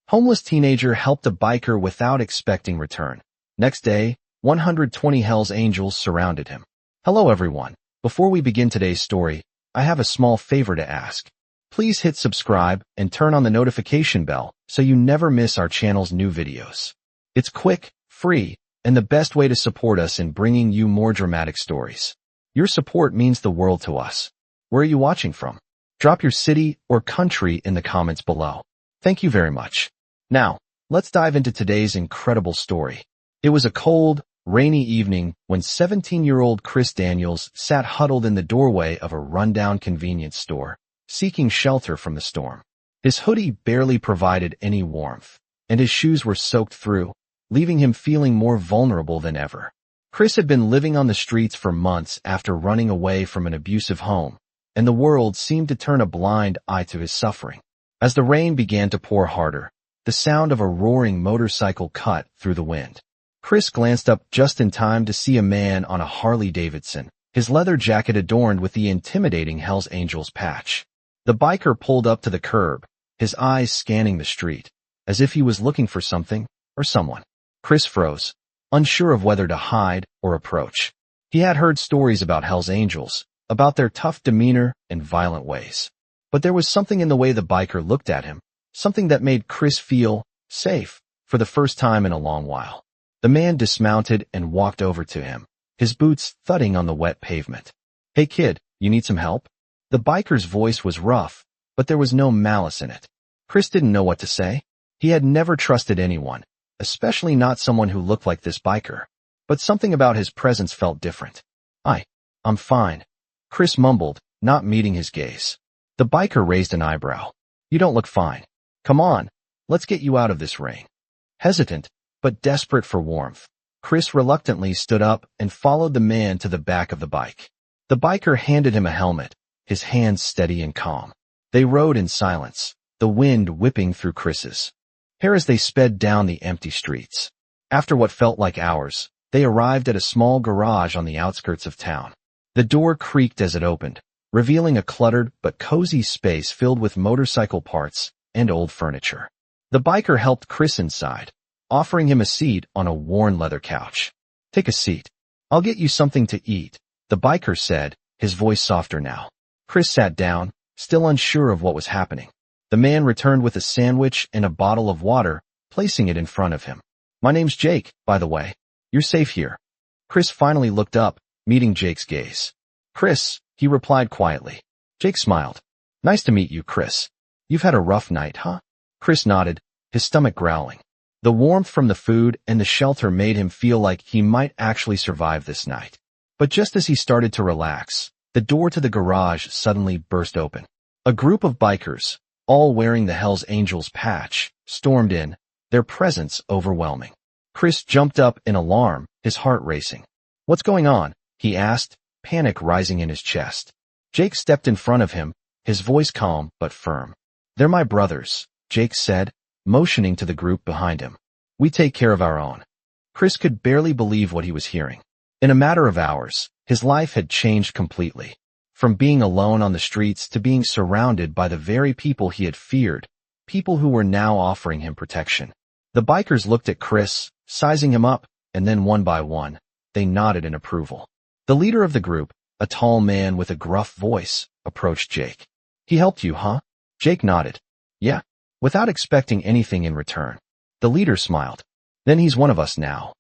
Homeless teenager helped a biker without expecting return. Next day, 120 Hell's Angels surrounded him. Hello everyone. Before we begin today's story, I have a small favor to ask. Please hit subscribe and turn on the notification bell so you never miss our channel's new videos. It's quick, free, and the best way to support us in bringing you more dramatic stories. Your support means the world to us. Where are you watching from? Drop your city or country in the comments below. Thank you very much. Now, let's dive into today's incredible story. It was a cold, rainy evening when 17-year-old Chris Daniels sat huddled in the doorway of a rundown convenience store, seeking shelter from the storm. His hoodie barely provided any warmth, and his shoes were soaked through, leaving him feeling more vulnerable than ever. Chris had been living on the streets for months after running away from an abusive home, and the world seemed to turn a blind eye to his suffering. As the rain began to pour harder, the sound of a roaring motorcycle cut through the wind. Chris glanced up just in time to see a man on a Harley-Davidson, his leather jacket adorned with the intimidating Hell's Angels patch. The biker pulled up to the curb, his eyes scanning the street, as if he was looking for something or someone. Chris froze, unsure of whether to hide or approach. He had heard stories about Hell's Angels, about their tough demeanor and violent ways. But there was something in the way the biker looked at him, something that made Chris feel safe for the first time in a long while. The man dismounted and walked over to him, his boots thudding on the wet pavement. "Hey kid, you need some help?" The biker's voice was rough, but there was no malice in it. Chris didn't know what to say. He had never trusted anyone, especially not someone who looked like this biker. But something about his presence felt different. I'm fine," Chris mumbled, not meeting his gaze. The biker raised an eyebrow. "You don't look fine. Come on, let's get you out of this rain." Hesitant, but desperate for warmth, Chris reluctantly stood up and followed the man to the back of the bike. The biker handed him a helmet, his hands steady and calm. They rode in silence, the wind whipping through Chris's hair as they sped down the empty streets. After what felt like hours, they arrived at a small garage on the outskirts of town. The door creaked as it opened, revealing a cluttered but cozy space filled with motorcycle parts and old furniture. The biker helped Chris inside, offering him a seat on a worn leather couch. "Take a seat. I'll get you something to eat," the biker said, his voice softer now. Chris sat down, still unsure of what was happening. The man returned with a sandwich and a bottle of water, placing it in front of him. "My name's Jake, by the way. You're safe here." Chris finally looked up, meeting Jake's gaze. "Chris," he replied quietly. Jake smiled. "Nice to meet you, Chris. You've had a rough night, huh?" Chris nodded, his stomach growling. The warmth from the food and the shelter made him feel like he might actually survive this night. But just as he started to relax, the door to the garage suddenly burst open. A group of bikers, all wearing the Hell's Angels patch, stormed in, their presence overwhelming. Chris jumped up in alarm, his heart racing. "What's going on?" he asked, panic rising in his chest. Jake stepped in front of him, his voice calm but firm. "They're my brothers," Jake said, motioning to the group behind him. "We take care of our own." Chris could barely believe what he was hearing. In a matter of hours, his life had changed completely. From being alone on the streets to being surrounded by the very people he had feared, people who were now offering him protection. The bikers looked at Chris, sizing him up, and then one by one, they nodded in approval. The leader of the group, a tall man with a gruff voice, approached Jake. "He helped you, huh?" Jake nodded. "Yeah," without expecting anything in return. The leader smiled. "Then he's one of us now."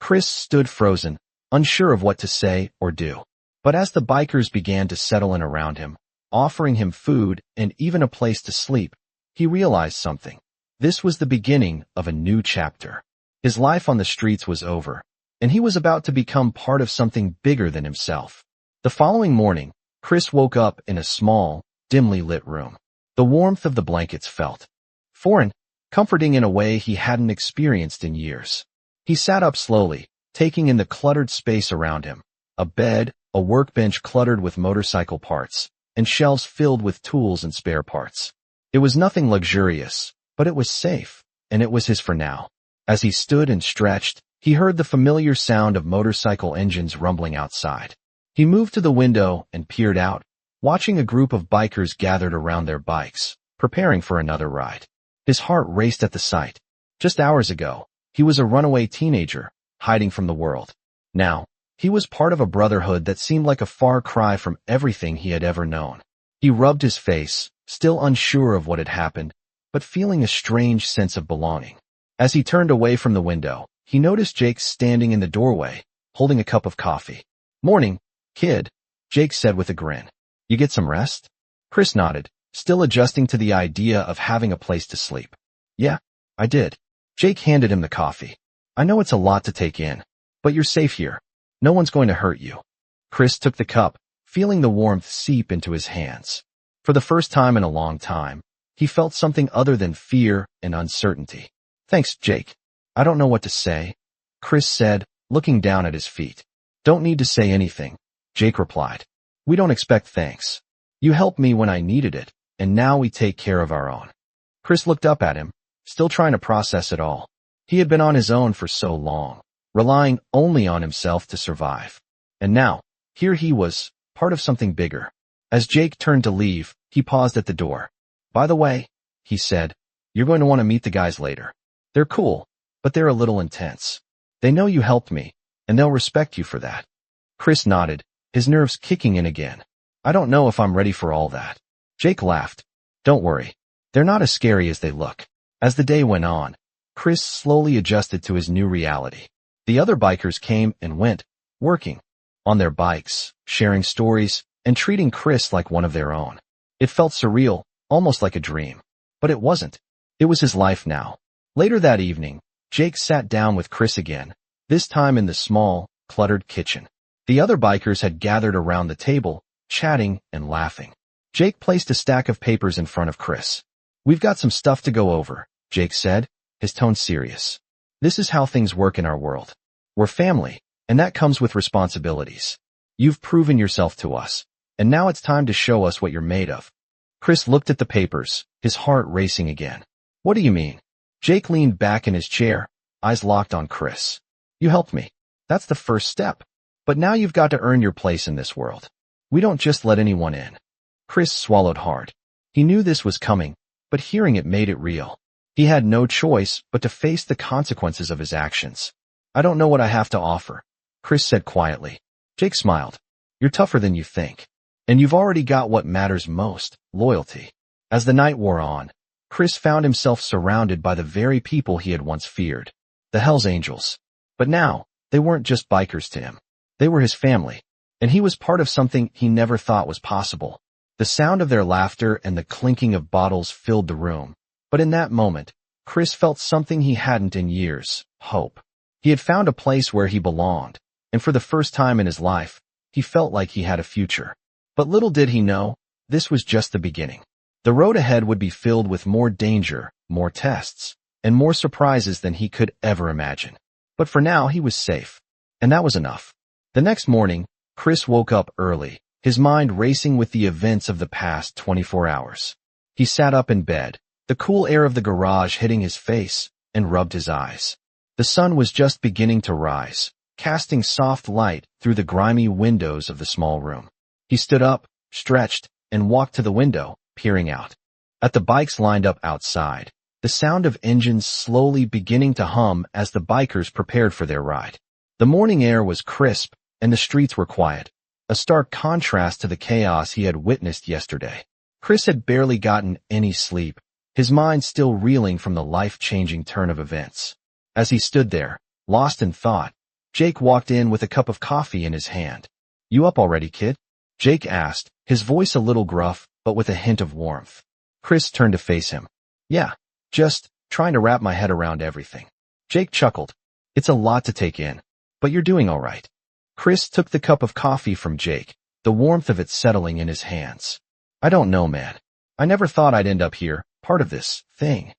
Chris stood frozen, unsure of what to say or do. But as the bikers began to settle in around him, offering him food and even a place to sleep, he realized something. This was the beginning of a new chapter. His life on the streets was over, and he was about to become part of something bigger than himself. The following morning, Chris woke up in a small, dimly lit room. The warmth of the blankets felt foreign, comforting in a way he hadn't experienced in years. He sat up slowly, taking in the cluttered space around him. A bed, a workbench cluttered with motorcycle parts, and shelves filled with tools and spare parts. It was nothing luxurious, but it was safe, and it was his for now. As he stood and stretched, he heard the familiar sound of motorcycle engines rumbling outside. He moved to the window and peered out, watching a group of bikers gathered around their bikes, preparing for another ride. His heart raced at the sight. Just hours ago, he was a runaway teenager, hiding from the world. Now, he was part of a brotherhood that seemed like a far cry from everything he had ever known. He rubbed his face, still unsure of what had happened, but feeling a strange sense of belonging. As he turned away from the window, he noticed Jake standing in the doorway, holding a cup of coffee. "Morning, kid," Jake said with a grin. "You get some rest?" Chris nodded, still adjusting to the idea of having a place to sleep. "Yeah, I did." Jake handed him the coffee. "I know it's a lot to take in, but you're safe here. No one's going to hurt you." Chris took the cup, feeling the warmth seep into his hands. For the first time in a long time, he felt something other than fear and uncertainty. "Thanks, Jake. I don't know what to say," Chris said, looking down at his feet. "Don't need to say anything," Jake replied. "We don't expect thanks. You helped me when I needed it, and now we take care of our own." Chris looked up at him, still trying to process it all. He had been on his own for so long, relying only on himself to survive. And now, here he was, part of something bigger. As Jake turned to leave, he paused at the door. "By the way," he said, "you're going to want to meet the guys later. They're cool, but they're a little intense. They know you helped me, and they'll respect you for that." Chris nodded, his nerves kicking in again. "I don't know if I'm ready for all that." Jake laughed. "Don't worry. They're not as scary as they look." As the day went on, Chris slowly adjusted to his new reality. The other bikers came and went, working on their bikes, sharing stories, and treating Chris like one of their own. It felt surreal, almost like a dream. But it wasn't. It was his life now. Later that evening, Jake sat down with Chris again, this time in the small, cluttered kitchen. The other bikers had gathered around the table, chatting and laughing. Jake placed a stack of papers in front of Chris. "We've got some stuff to go over," Jake said, his tone serious. "This is how things work in our world. We're family, and that comes with responsibilities. You've proven yourself to us, and now it's time to show us what you're made of." Chris looked at the papers, his heart racing again. "What do you mean?" Jake leaned back in his chair, eyes locked on Chris. "You helped me. That's the first step. But now you've got to earn your place in this world. We don't just let anyone in." Chris swallowed hard. He knew this was coming, but hearing it made it real. He had no choice but to face the consequences of his actions. "I don't know what I have to offer," Chris said quietly. Jake smiled. "You're tougher than you think. And you've already got what matters most, loyalty." As the night wore on, Chris found himself surrounded by the very people he had once feared, the Hells Angels. But now, they weren't just bikers to him. They were his family, and he was part of something he never thought was possible. The sound of their laughter and the clinking of bottles filled the room. But in that moment, Chris felt something he hadn't in years, hope. He had found a place where he belonged, and for the first time in his life, he felt like he had a future. But little did he know, this was just the beginning. The road ahead would be filled with more danger, more tests, and more surprises than he could ever imagine. But for now, he was safe. And that was enough. The next morning, Chris woke up early, his mind racing with the events of the past 24 hours. He sat up in bed, the cool air of the garage hitting his face, and rubbed his eyes. The sun was just beginning to rise, casting soft light through the grimy windows of the small room. He stood up, stretched, and walked to the window, peering out. At the bikes lined up outside, the sound of engines slowly beginning to hum as the bikers prepared for their ride. The morning air was crisp, and the streets were quiet, a stark contrast to the chaos he had witnessed yesterday. Chris had barely gotten any sleep, his mind still reeling from the life-changing turn of events. As he stood there, lost in thought, Jake walked in with a cup of coffee in his hand. "You up already, kid?" Jake asked, his voice a little gruff, but with a hint of warmth. Chris turned to face him. "Yeah, just trying to wrap my head around everything." Jake chuckled. "It's a lot to take in, but you're doing all right." Chris took the cup of coffee from Jake, the warmth of it settling in his hands. "I don't know, man. I never thought I'd end up here, part of this thing."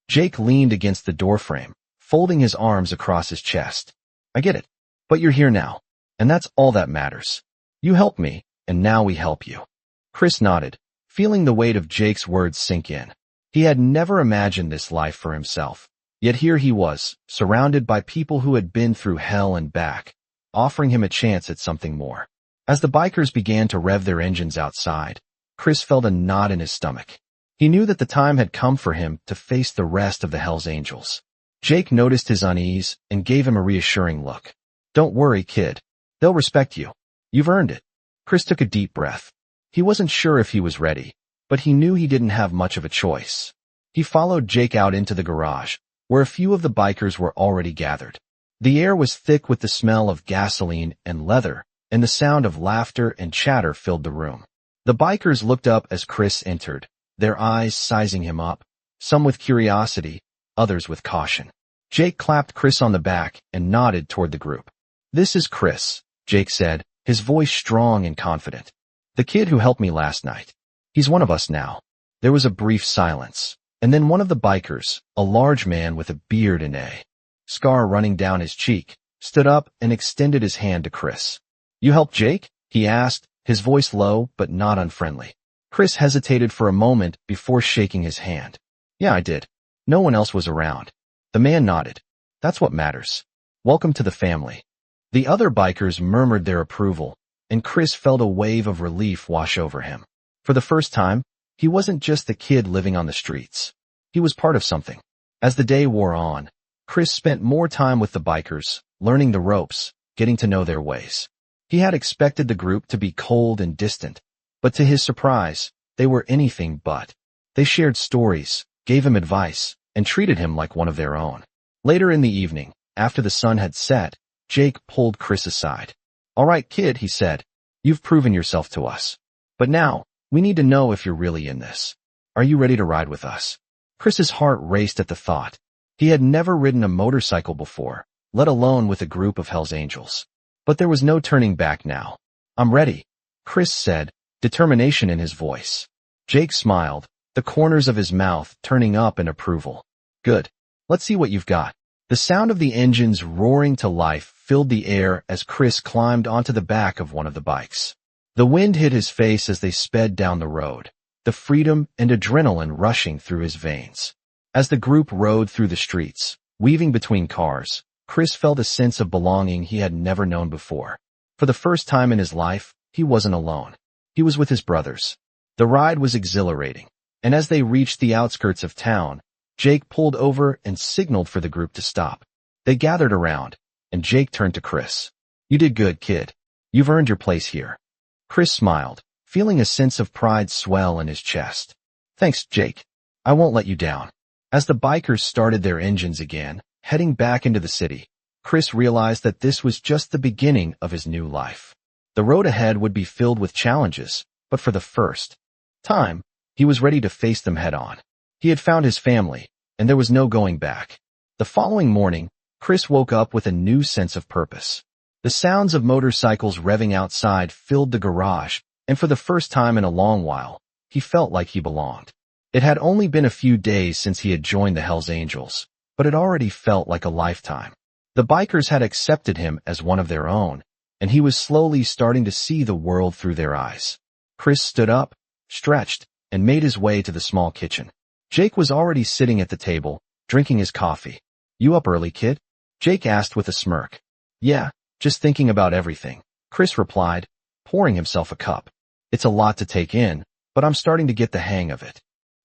Jake leaned against the doorframe, folding his arms across his chest. "I get it. But you're here now, and that's all that matters. You helped me, and now we help you." Chris nodded, feeling the weight of Jake's words sink in. He had never imagined this life for himself. Yet here he was, surrounded by people who had been through hell and back, offering him a chance at something more. As the bikers began to rev their engines outside, Chris felt a knot in his stomach. He knew that the time had come for him to face the rest of the Hells Angels. Jake noticed his unease and gave him a reassuring look. "Don't worry, kid. They'll respect you. You've earned it." Chris took a deep breath. He wasn't sure if he was ready, but he knew he didn't have much of a choice. He followed Jake out into the garage, where a few of the bikers were already gathered. The air was thick with the smell of gasoline and leather, and the sound of laughter and chatter filled the room. The bikers looked up as Chris entered, their eyes sizing him up, some with curiosity, others with caution. Jake clapped Chris on the back and nodded toward the group. "This is Chris," Jake said, his voice strong and confident. "The kid who helped me last night. He's one of us now." There was a brief silence, and then one of the bikers, a large man with a beard and a scar running down his cheek, stood up and extended his hand to Chris. "You helped Jake?" he asked, his voice low but not unfriendly. Chris hesitated for a moment before shaking his hand. "Yeah, I did. No one else was around." The man nodded. "That's what matters. Welcome to the family." The other bikers murmured their approval, and Chris felt a wave of relief wash over him. For the first time, he wasn't just the kid living on the streets. He was part of something. As the day wore on, Chris spent more time with the bikers, learning the ropes, getting to know their ways. He had expected the group to be cold and distant, but to his surprise, they were anything but. They shared stories, gave him advice, and treated him like one of their own. Later in the evening, after the sun had set, Jake pulled Chris aside. "All right, kid," he said, "you've proven yourself to us. But now, we need to know if you're really in this. Are you ready to ride with us?" Chris's heart raced at the thought. He had never ridden a motorcycle before, let alone with a group of Hells Angels. But there was no turning back now. "I'm ready," Chris said, determination in his voice. Jake smiled, the corners of his mouth turning up in approval. "Good. Let's see what you've got." The sound of the engines roaring to life filled the air as Chris climbed onto the back of one of the bikes. The wind hit his face as they sped down the road, the freedom and adrenaline rushing through his veins. As the group rode through the streets, weaving between cars, Chris felt a sense of belonging he had never known before. For the first time in his life, he wasn't alone. He was with his brothers. The ride was exhilarating, and as they reached the outskirts of town, Jake pulled over and signaled for the group to stop. They gathered around, and Jake turned to Chris. "You did good, kid. You've earned your place here." Chris smiled, feeling a sense of pride swell in his chest. "Thanks, Jake. I won't let you down." As the bikers started their engines again, heading back into the city, Chris realized that this was just the beginning of his new life. The road ahead would be filled with challenges, but for the first time, he was ready to face them head-on. He had found his family, and there was no going back. The following morning, Chris woke up with a new sense of purpose. The sounds of motorcycles revving outside filled the garage, and for the first time in a long while, he felt like he belonged. It had only been a few days since he had joined the Hells Angels, but it already felt like a lifetime. The bikers had accepted him as one of their own, and he was slowly starting to see the world through their eyes. Chris stood up, stretched, and made his way to the small kitchen. Jake was already sitting at the table, drinking his coffee. "You up early, kid?" Jake asked with a smirk. "Yeah, just thinking about everything," Chris replied, pouring himself a cup. "It's a lot to take in, but I'm starting to get the hang of it."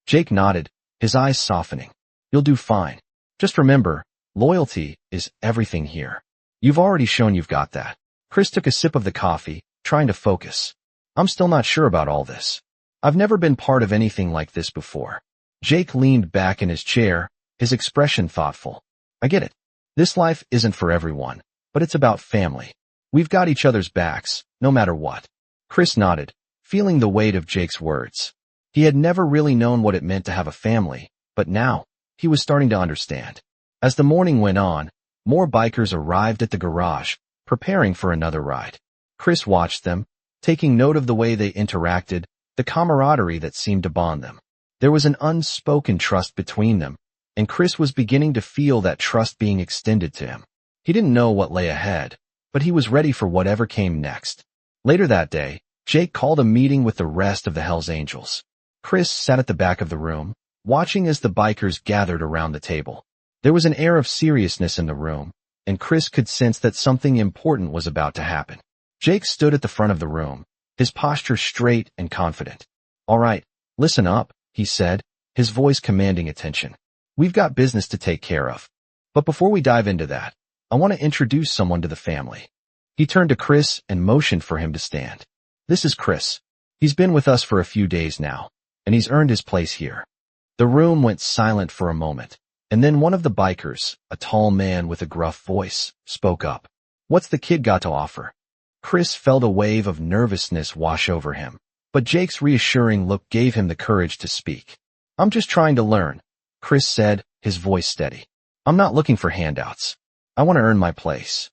Jake nodded, his eyes softening. "You'll do fine. Just remember, loyalty is everything here. You've already shown you've got that." Chris took a sip of the coffee, trying to focus. "I'm still not sure about all this. I've never been part of anything like this before." Jake leaned back in his chair, his expression thoughtful. "I get it. This life isn't for everyone, but it's about family. We've got each other's backs, no matter what." Chris nodded, feeling the weight of Jake's words. He had never really known what it meant to have a family, but now, he was starting to understand. As the morning went on, more bikers arrived at the garage, preparing for another ride. Chris watched them, taking note of the way they interacted, the camaraderie that seemed to bond them. There was an unspoken trust between them, and Chris was beginning to feel that trust being extended to him. He didn't know what lay ahead, but he was ready for whatever came next. Later that day, Jake called a meeting with the rest of the Hells Angels. Chris sat at the back of the room, watching as the bikers gathered around the table. There was an air of seriousness in the room, and Chris could sense that something important was about to happen. Jake stood at the front of the room, his posture straight and confident. "All right, listen up," he said, his voice commanding attention. We've got business to take care of. But before we dive into that, I want to introduce someone to the family. He turned to Chris and motioned for him to stand. This is Chris. He's been with us for a few days now, and he's earned his place here. The room went silent for a moment, and then one of the bikers, a tall man with a gruff voice, spoke up. What's the kid got to offer? Chris felt a wave of nervousness wash over him, but Jake's reassuring look gave him the courage to speak. I'm just trying to learn, Chris said, his voice steady. I'm not looking for handouts. I want to earn my place.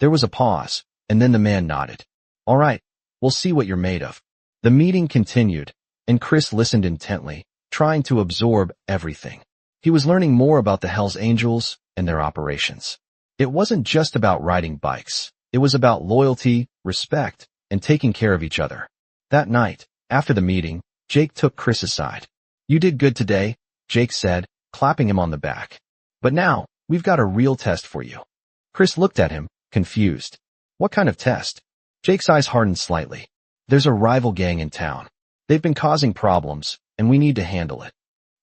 There was a pause, and then the man nodded. All right, we'll see what you're made of. The meeting continued, and Chris listened intently, trying to absorb everything. He was learning more about the Hells Angels and their operations. It wasn't just about riding bikes. It was about loyalty, respect, and taking care of each other. That night, after the meeting, Jake took Chris aside. You did good today, Jake said, clapping him on the back. But now, we've got a real test for you. Chris looked at him, confused. What kind of test? Jake's eyes hardened slightly. There's a rival gang in town. They've been causing problems, and we need to handle it.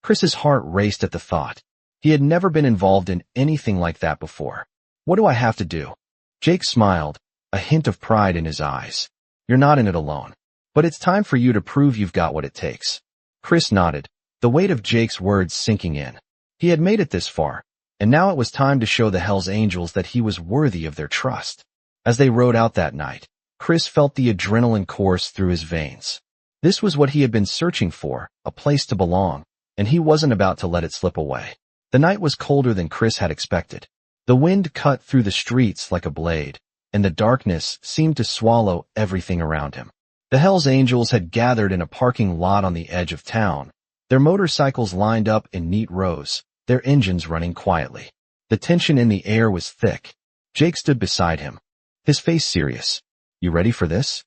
Chris's heart raced at the thought. He had never been involved in anything like that before. What do I have to do? Jake smiled, a hint of pride in his eyes. You're not in it alone. But it's time for you to prove you've got what it takes. Chris nodded, the weight of Jake's words sinking in. He had made it this far, and now it was time to show the Hells Angels that he was worthy of their trust. As they rode out that night, Chris felt the adrenaline course through his veins. This was what he had been searching for, a place to belong, and he wasn't about to let it slip away. The night was colder than Chris had expected. The wind cut through the streets like a blade, and the darkness seemed to swallow everything around him. The Hells Angels had gathered in a parking lot on the edge of town, their motorcycles lined up in neat rows, their engines running quietly. The tension in the air was thick. Jake stood beside him, his face serious. You ready for this?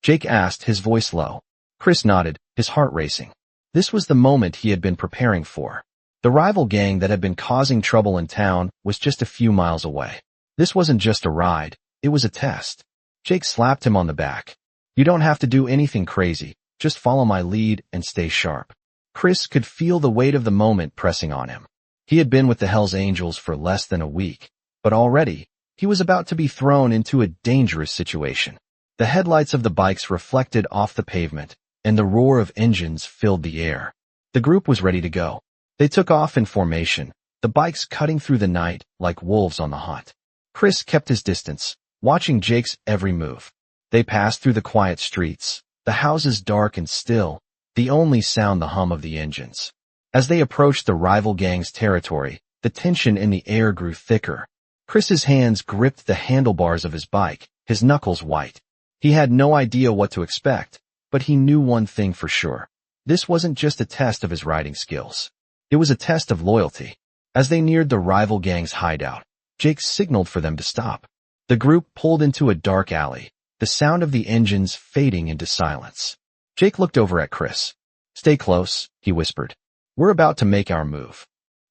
Jake asked, his voice low. Chris nodded, his heart racing. This was the moment he had been preparing for. The rival gang that had been causing trouble in town was just a few miles away. This wasn't just a ride, it was a test. Jake slapped him on the back. You don't have to do anything crazy, just follow my lead and stay sharp. Chris could feel the weight of the moment pressing on him. He had been with the Hells Angels for less than a week, but already, he was about to be thrown into a dangerous situation. The headlights of the bikes reflected off the pavement, and the roar of engines filled the air. The group was ready to go. They took off in formation, the bikes cutting through the night like wolves on the hunt. Chris kept his distance, watching Jake's every move. They passed through the quiet streets, the houses dark and still, the only sound the hum of the engines. As they approached the rival gang's territory, the tension in the air grew thicker. Chris's hands gripped the handlebars of his bike, his knuckles white. He had no idea what to expect, but he knew one thing for sure. This wasn't just a test of his riding skills. It was a test of loyalty. As they neared the rival gang's hideout, Jake signaled for them to stop. The group pulled into a dark alley, the sound of the engines fading into silence. Jake looked over at Chris. Stay close, he whispered. We're about to make our move.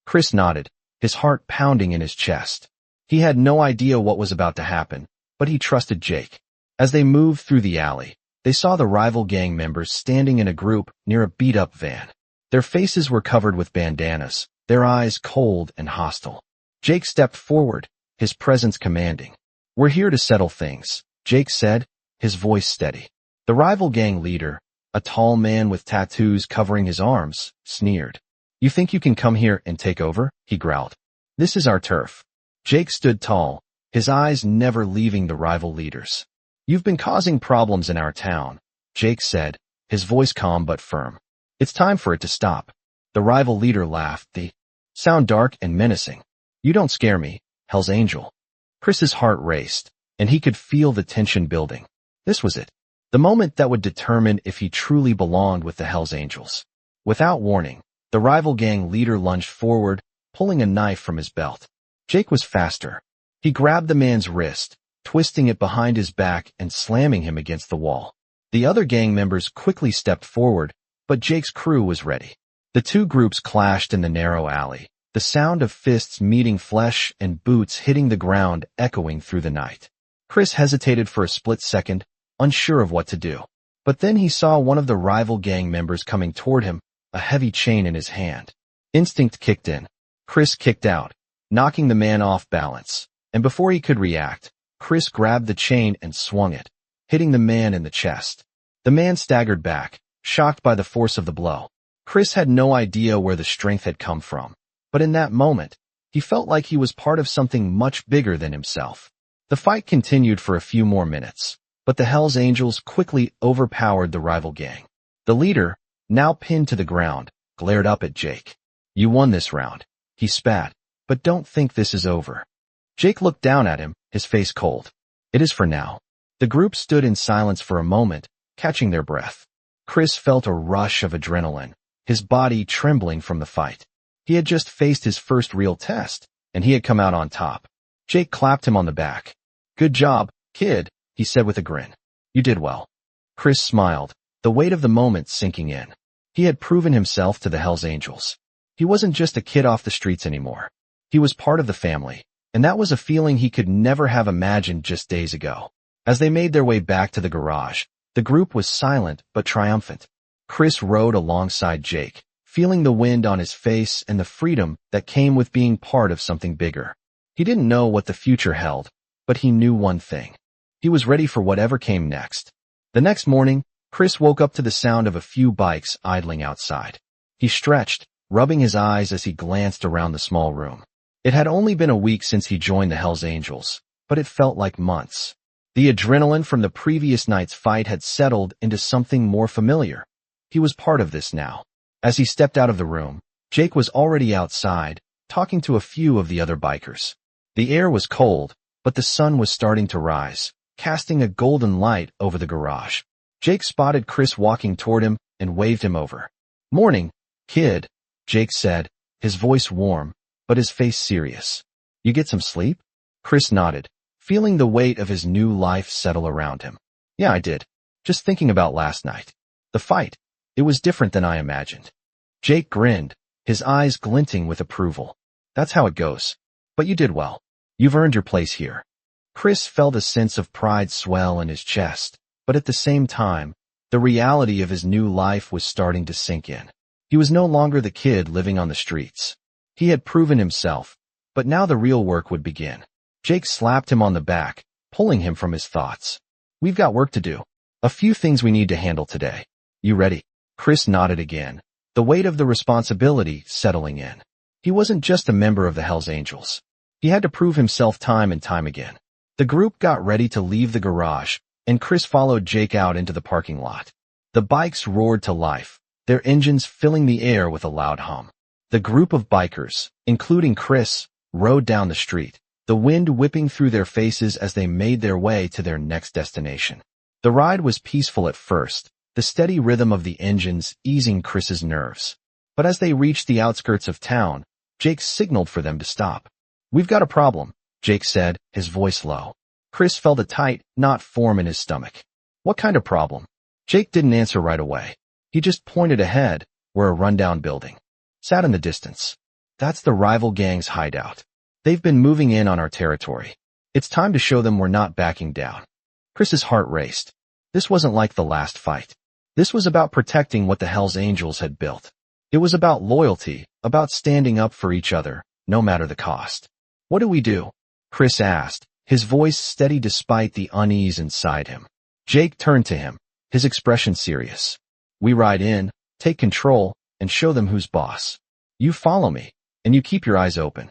Chris nodded, his heart pounding in his chest. He had no idea what was about to happen, but he trusted Jake. As they moved through the alley, they saw the rival gang members standing in a group near a beat-up van. Their faces were covered with bandanas, their eyes cold and hostile. Jake stepped forward, his presence commanding. We're here to settle things, Jake said, his voice steady. The rival gang leader, a tall man with tattoos covering his arms, sneered. You think you can come here and take over? He growled. This is our turf. Jake stood tall, his eyes never leaving the rival leaders. You've been causing problems in our town, Jake said, his voice calm but firm. It's time for it to stop. The rival leader laughed, the sound dark and menacing. You don't scare me, Hell's Angel. Chris's heart raced, and he could feel the tension building. This was it. The moment that would determine if he truly belonged with the Hells Angels. Without warning, the rival gang leader lunged forward, pulling a knife from his belt. Jake was faster. He grabbed the man's wrist, twisting it behind his back and slamming him against the wall. The other gang members quickly stepped forward, but Jake's crew was ready. The two groups clashed in the narrow alley, the sound of fists meeting flesh and boots hitting the ground echoing through the night. Chris hesitated for a split second, unsure of what to do. But then he saw one of the rival gang members coming toward him, a heavy chain in his hand. Instinct kicked in. Chris kicked out, knocking the man off balance. And before he could react, Chris grabbed the chain and swung it, hitting the man in the chest. The man staggered back, shocked by the force of the blow. Chris had no idea where the strength had come from, but in that moment, he felt like he was part of something much bigger than himself. The fight continued for a few more minutes, but the Hells Angels quickly overpowered the rival gang. The leader, now pinned to the ground, glared up at Jake. "You won this round," he spat, "but don't think this is over." Jake looked down at him, his face cold. "It is for now." The group stood in silence for a moment, catching their breath. Chris felt a rush of adrenaline, his body trembling from the fight. He had just faced his first real test, and he had come out on top. Jake clapped him on the back. "Good job, kid," he said with a grin. "You did well." Chris smiled, the weight of the moment sinking in. He had proven himself to the Hells Angels. He wasn't just a kid off the streets anymore. He was part of the family, and that was a feeling he could never have imagined just days ago. As they made their way back to the garage, the group was silent but triumphant. Chris rode alongside Jake, feeling the wind on his face and the freedom that came with being part of something bigger. He didn't know what the future held, but he knew one thing. He was ready for whatever came next. The next morning, Chris woke up to the sound of a few bikes idling outside. He stretched, rubbing his eyes as he glanced around the small room. It had only been a week since he joined the Hells Angels, but it felt like months. The adrenaline from the previous night's fight had settled into something more familiar. He was part of this now. As he stepped out of the room, Jake was already outside, talking to a few of the other bikers. The air was cold, but the sun was starting to rise, casting a golden light over the garage. Jake spotted Chris walking toward him and waved him over. "Morning, kid," Jake said, his voice warm, but his face serious. "You get some sleep?" Chris nodded, feeling the weight of his new life settle around him. "Yeah, I did. Just thinking about last night. The fight. It was different than I imagined." Jake grinned, his eyes glinting with approval. "That's how it goes. But you did well. You've earned your place here." Chris felt a sense of pride swell in his chest, but at the same time, the reality of his new life was starting to sink in. He was no longer the kid living on the streets. He had proven himself, but now the real work would begin. Jake slapped him on the back, pulling him from his thoughts. "We've got work to do. A few things we need to handle today. You ready?" Chris nodded again, the weight of the responsibility settling in. He wasn't just a member of the Hells Angels. He had to prove himself time and time again. The group got ready to leave the garage, and Chris followed Jake out into the parking lot. The bikes roared to life, their engines filling the air with a loud hum. The group of bikers, including Chris, rode down the street, the wind whipping through their faces as they made their way to their next destination. The ride was peaceful at first, the steady rhythm of the engines easing Chris's nerves. But as they reached the outskirts of town, Jake signaled for them to stop. "We've got a problem," Jake said, his voice low. Chris felt a tight knot form in his stomach. "What kind of problem?" Jake didn't answer right away. He just pointed ahead, where a rundown building sat in the distance. "That's the rival gang's hideout. They've been moving in on our territory. It's time to show them we're not backing down." Chris's heart raced. This wasn't like the last fight. This was about protecting what the Hells Angels had built. It was about loyalty, about standing up for each other, no matter the cost. "What do we do?" Chris asked, his voice steady despite the unease inside him. Jake turned to him, his expression serious. "We ride in, take control, and show them who's boss. You follow me, and you keep your eyes open."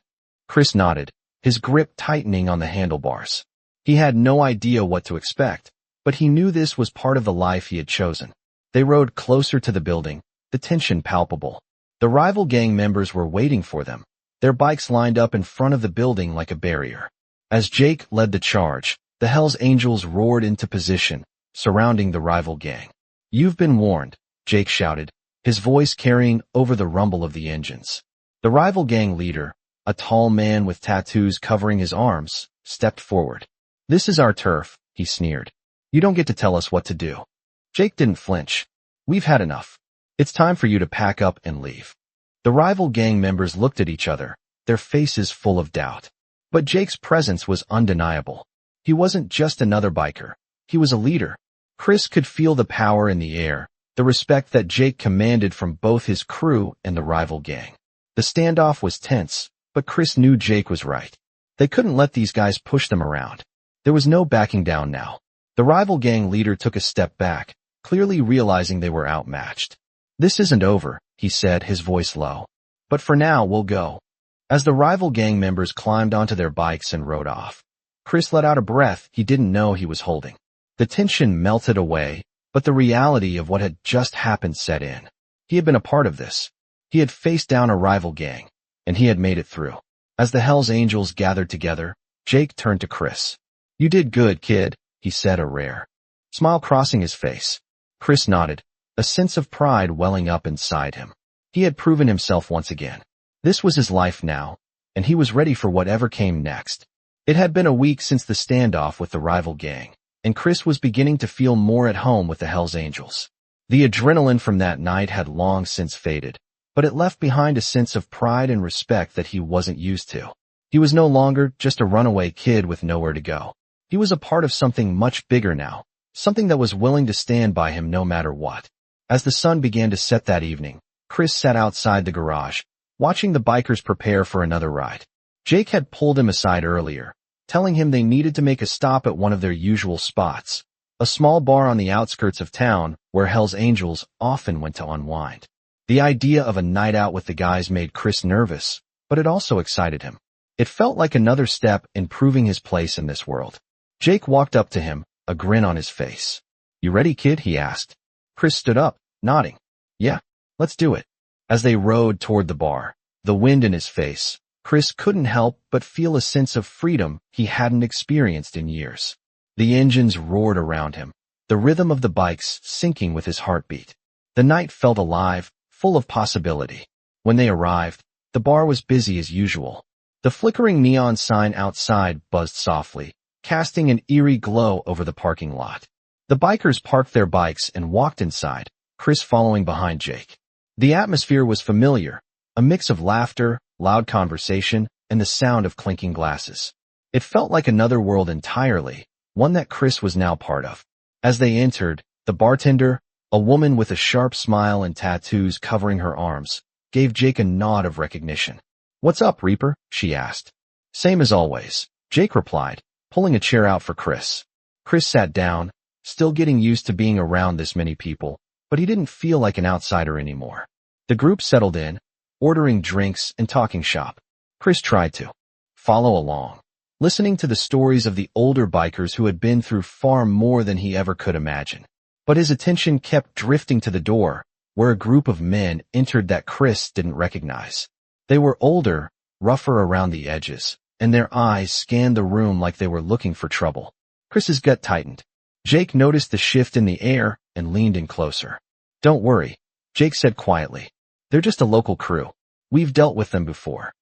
Chris nodded, his grip tightening on the handlebars. He had no idea what to expect, but he knew this was part of the life he had chosen. They rode closer to the building, the tension palpable. The rival gang members were waiting for them, their bikes lined up in front of the building like a barrier. As Jake led the charge, the Hells Angels roared into position, surrounding the rival gang. "You've been warned," Jake shouted, his voice carrying over the rumble of the engines. The rival gang leader, a tall man with tattoos covering his arms, stepped forward. "This is our turf," he sneered. "You don't get to tell us what to do." Jake didn't flinch. "We've had enough. It's time for you to pack up and leave." The rival gang members looked at each other, their faces full of doubt. But Jake's presence was undeniable. He wasn't just another biker. He was a leader. Chris could feel the power in the air, the respect that Jake commanded from both his crew and the rival gang. The standoff was tense, but Chris knew Jake was right. They couldn't let these guys push them around. There was no backing down now. The rival gang leader took a step back, clearly realizing they were outmatched. "This isn't over," he said, his voice low. "But for now, we'll go." As the rival gang members climbed onto their bikes and rode off, Chris let out a breath he didn't know he was holding. The tension melted away, but the reality of what had just happened set in. He had been a part of this. He had faced down a rival gang, and he had made it through. As the Hells Angels gathered together, Jake turned to Chris. "You did good, kid," he said, a rare smile crossing his face. Chris nodded, a sense of pride welling up inside him. He had proven himself once again. This was his life now, and he was ready for whatever came next. It had been a week since the standoff with the rival gang, and Chris was beginning to feel more at home with the Hells Angels. The adrenaline from that night had long since faded, but it left behind a sense of pride and respect that he wasn't used to. He was no longer just a runaway kid with nowhere to go. He was a part of something much bigger now, something that was willing to stand by him no matter what. As the sun began to set that evening, Chris sat outside the garage, watching the bikers prepare for another ride. Jake had pulled him aside earlier, telling him they needed to make a stop at one of their usual spots, a small bar on the outskirts of town where Hells Angels often went to unwind. The idea of a night out with the guys made Chris nervous, but it also excited him. It felt like another step in proving his place in this world. Jake walked up to him, a grin on his face. "You ready, kid?" he asked. Chris stood up, nodding. "Yeah, let's do it." As they rode toward the bar, the wind in his face, Chris couldn't help but feel a sense of freedom he hadn't experienced in years. The engines roared around him, the rhythm of the bikes syncing with his heartbeat. The night felt alive, full of possibility. When they arrived, the bar was busy as usual. The flickering neon sign outside buzzed softly, casting an eerie glow over the parking lot. The bikers parked their bikes and walked inside, Chris following behind Jake. The atmosphere was familiar, a mix of laughter, loud conversation, and the sound of clinking glasses. It felt like another world entirely, one that Chris was now part of. As they entered, the bartender, a woman with a sharp smile and tattoos covering her arms, gave Jake a nod of recognition. "What's up, Reaper?" she asked. "Same as always," Jake replied, pulling a chair out for Chris. Chris sat down, still getting used to being around this many people, but he didn't feel like an outsider anymore. The group settled in, ordering drinks and talking shop. Chris tried to follow along, listening to the stories of the older bikers who had been through far more than he ever could imagine. But his attention kept drifting to the door, where a group of men entered that Chris didn't recognize. They were older, rougher around the edges, and their eyes scanned the room like they were looking for trouble. Chris's gut tightened. Jake noticed the shift in the air and leaned in closer. "Don't worry," Jake said quietly. "They're just a local crew. We've dealt with them before."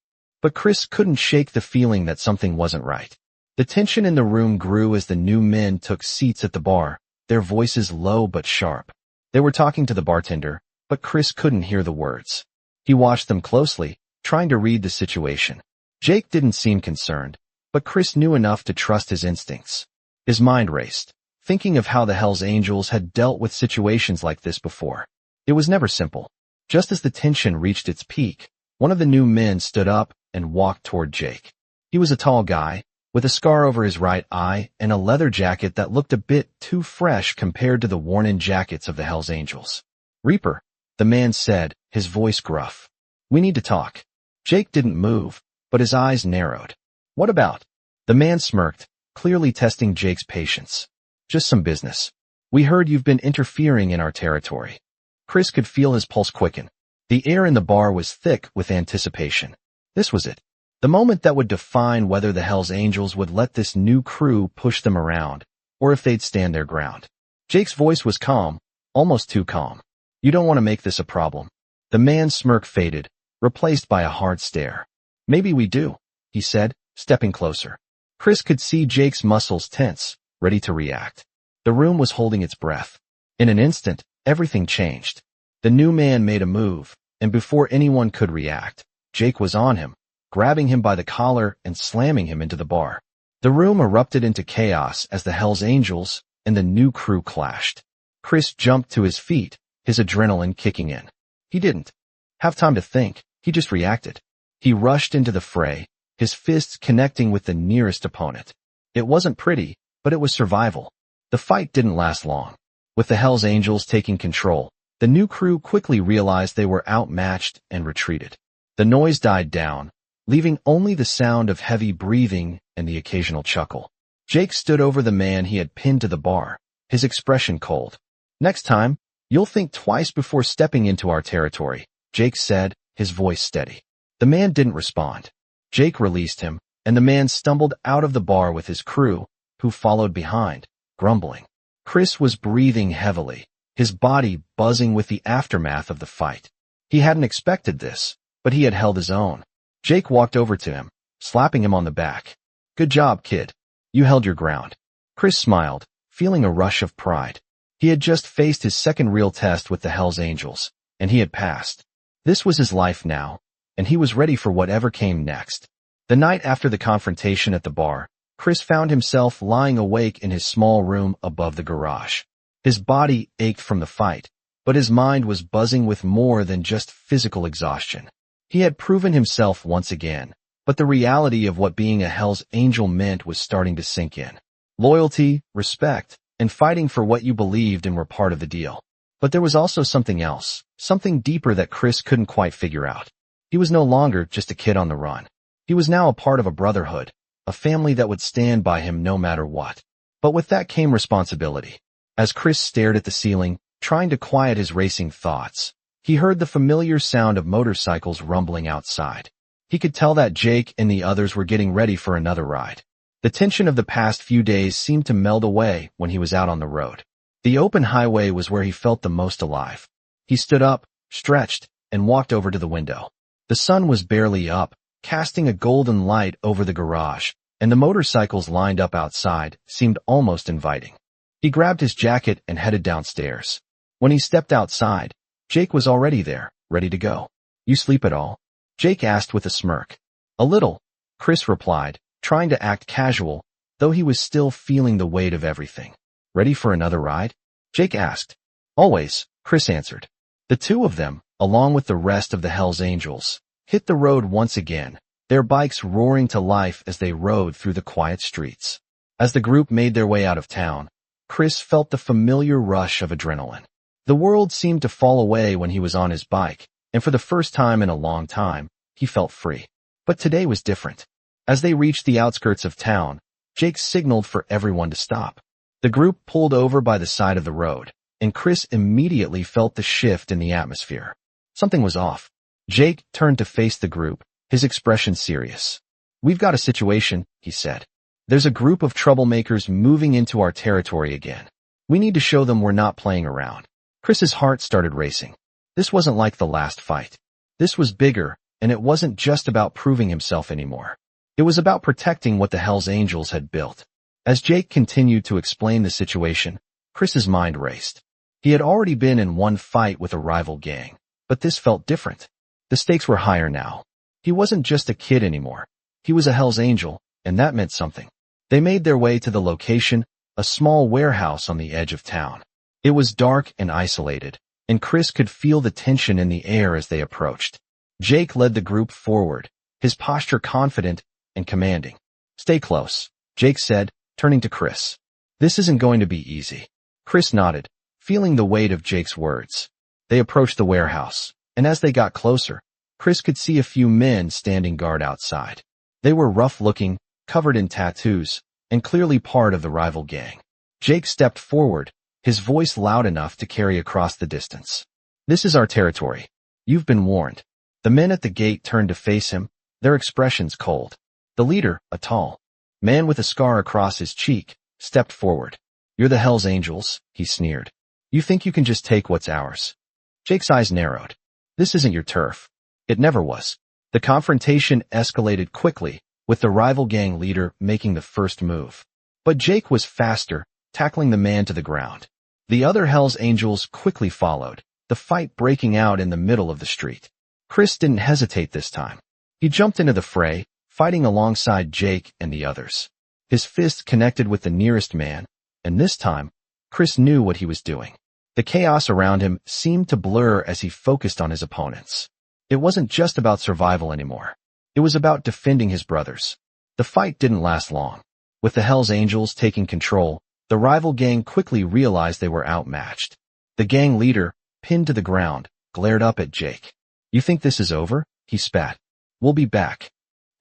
But Chris couldn't shake the feeling that something wasn't right. The tension in the room grew as the new men took seats at the bar, their voices low but sharp. They were talking to the bartender, but Chris couldn't hear the words. He watched them closely, trying to read the situation. Jake didn't seem concerned, but Chris knew enough to trust his instincts. His mind raced, thinking of how the Hells Angels had dealt with situations like this before. It was never simple. Just as the tension reached its peak, one of the new men stood up and walked toward Jake. He was a tall guy, with a scar over his right eye and a leather jacket that looked a bit too fresh compared to the worn-in jackets of the Hells Angels. "Reaper," the man said, his voice gruff. "We need to talk." Jake didn't move, but his eyes narrowed. "What about?" The man smirked, clearly testing Jake's patience. "Just some business. We heard you've been interfering in our territory." Chris could feel his pulse quicken. The air in the bar was thick with anticipation. This was it. The moment that would define whether the Hells Angels would let this new crew push them around, or if they'd stand their ground. Jake's voice was calm, almost too calm. "You don't want to make this a problem." The man's smirk faded, replaced by a hard stare. "Maybe we do," he said, stepping closer. Chris could see Jake's muscles tense, ready to react. The room was holding its breath. In an instant, everything changed. The new man made a move, and before anyone could react, Jake was on him, grabbing him by the collar and slamming him into the bar. The room erupted into chaos as the Hells Angels and the new crew clashed. Chris jumped to his feet, his adrenaline kicking in. He didn't have time to think, he just reacted. He rushed into the fray, his fists connecting with the nearest opponent. It wasn't pretty, but it was survival. The fight didn't last long. With the Hells Angels taking control, the new crew quickly realized they were outmatched and retreated. The noise died down, leaving only the sound of heavy breathing and the occasional chuckle. Jake stood over the man he had pinned to the bar, his expression cold. "Next time, you'll think twice before stepping into our territory," Jake said, his voice steady. The man didn't respond. Jake released him, and the man stumbled out of the bar with his crew, who followed behind, grumbling. Chris was breathing heavily, his body buzzing with the aftermath of the fight. He hadn't expected this, but he had held his own. Jake walked over to him, slapping him on the back. "Good job, kid. You held your ground." Chris smiled, feeling a rush of pride. He had just faced his second real test with the Hells Angels, and he had passed. This was his life now, and he was ready for whatever came next. The night after the confrontation at the bar, Chris found himself lying awake in his small room above the garage. His body ached from the fight, but his mind was buzzing with more than just physical exhaustion. He had proven himself once again, but the reality of what being a Hells Angel meant was starting to sink in. Loyalty, respect, and fighting for what you believed in were part of the deal. But there was also something else, something deeper that Chris couldn't quite figure out. He was no longer just a kid on the run. He was now a part of a brotherhood, a family that would stand by him no matter what. But with that came responsibility. As Chris stared at the ceiling, trying to quiet his racing thoughts, he heard the familiar sound of motorcycles rumbling outside. He could tell that Jake and the others were getting ready for another ride. The tension of the past few days seemed to meld away when he was out on the road. The open highway was where he felt the most alive. He stood up, stretched, and walked over to the window. The sun was barely up, casting a golden light over the garage, and the motorcycles lined up outside seemed almost inviting. He grabbed his jacket and headed downstairs. When he stepped outside, Jake was already there, ready to go. "You sleep at all?" Jake asked with a smirk. "A little," Chris replied, trying to act casual, though he was still feeling the weight of everything. "Ready for another ride?" Jake asked. "Always," Chris answered. The two of them, along with the rest of the Hells Angels, hit the road once again, their bikes roaring to life as they rode through the quiet streets. As the group made their way out of town, Chris felt the familiar rush of adrenaline. The world seemed to fall away when he was on his bike, and for the first time in a long time, he felt free. But today was different. As they reached the outskirts of town, Jake signaled for everyone to stop. The group pulled over by the side of the road, and Chris immediately felt the shift in the atmosphere. Something was off. Jake turned to face the group, his expression serious. "We've got a situation," he said. "There's a group of troublemakers moving into our territory again. We need to show them we're not playing around." Chris's heart started racing. This wasn't like the last fight. This was bigger, and it wasn't just about proving himself anymore. It was about protecting what the Hells Angels had built. As Jake continued to explain the situation, Chris's mind raced. He had already been in one fight with a rival gang, but this felt different. The stakes were higher now. He wasn't just a kid anymore. He was a Hells Angel, and that meant something. They made their way to the location, a small warehouse on the edge of town. It was dark and isolated, and Chris could feel the tension in the air as they approached. Jake led the group forward, his posture confident and commanding. "Stay close," Jake said, turning to Chris. "This isn't going to be easy." Chris nodded, feeling the weight of Jake's words. They approached the warehouse, and as they got closer, Chris could see a few men standing guard outside. They were rough-looking, covered in tattoos, and clearly part of the rival gang. Jake stepped forward, his voice loud enough to carry across the distance. "This is our territory. You've been warned." The men at the gate turned to face him, their expressions cold. The leader, a tall man with a scar across his cheek, stepped forward. "You're the Hells Angels," he sneered. "You think you can just take what's ours?" Jake's eyes narrowed. "This isn't your turf." It never was. The confrontation escalated quickly, with the rival gang leader making the first move. But Jake was faster, tackling the man to the ground. The other Hells Angels quickly followed, the fight breaking out in the middle of the street. Chris didn't hesitate this time. He jumped into the fray, fighting alongside Jake and the others. His fists connected with the nearest man, and this time, Chris knew what he was doing. The chaos around him seemed to blur as he focused on his opponents. It wasn't just about survival anymore. It was about defending his brothers. The fight didn't last long. With the Hells Angels taking control, the rival gang quickly realized they were outmatched. The gang leader, pinned to the ground, glared up at Jake. "You think this is over?" he spat. "We'll be back."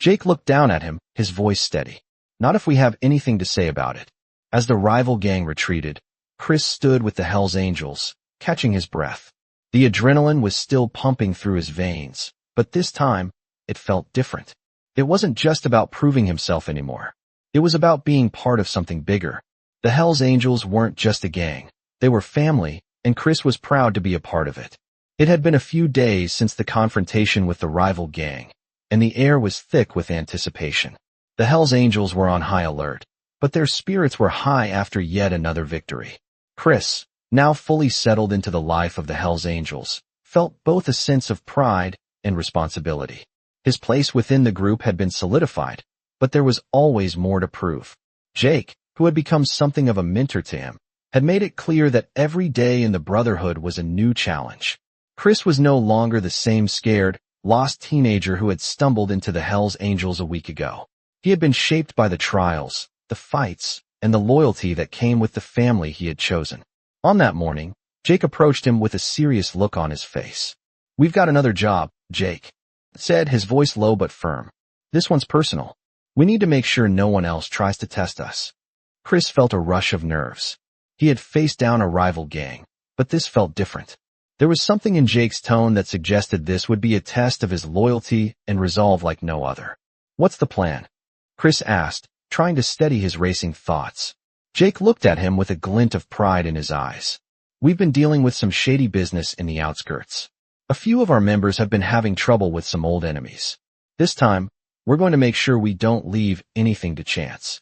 Jake looked down at him, his voice steady. "Not if we have anything to say about it." As the rival gang retreated, Chris stood with the Hells Angels, catching his breath. The adrenaline was still pumping through his veins, but this time, it felt different. It wasn't just about proving himself anymore. It was about being part of something bigger. The Hells Angels weren't just a gang. They were family, and Chris was proud to be a part of it. It had been a few days since the confrontation with the rival gang, and the air was thick with anticipation. The Hells Angels were on high alert, but their spirits were high after yet another victory. Chris, now fully settled into the life of the Hells Angels, felt both a sense of pride and responsibility. His place within the group had been solidified, but there was always more to prove. Jake, who had become something of a mentor to him, had made it clear that every day in the Brotherhood was a new challenge. Chris was no longer the same scared, lost teenager who had stumbled into the Hells Angels a week ago. He had been shaped by the trials, the fights, and the loyalty that came with the family he had chosen. On that morning, Jake approached him with a serious look on his face. "We've got another job," Jake said, his voice low but firm. "This one's personal. We need to make sure no one else tries to test us." Chris felt a rush of nerves. He had faced down a rival gang, but this felt different. There was something in Jake's tone that suggested this would be a test of his loyalty and resolve like no other. "What's the plan?" Chris asked, trying to steady his racing thoughts. Jake looked at him with a glint of pride in his eyes. "We've been dealing with some shady business in the outskirts. A few of our members have been having trouble with some old enemies. This time, we're going to make sure we don't leave anything to chance."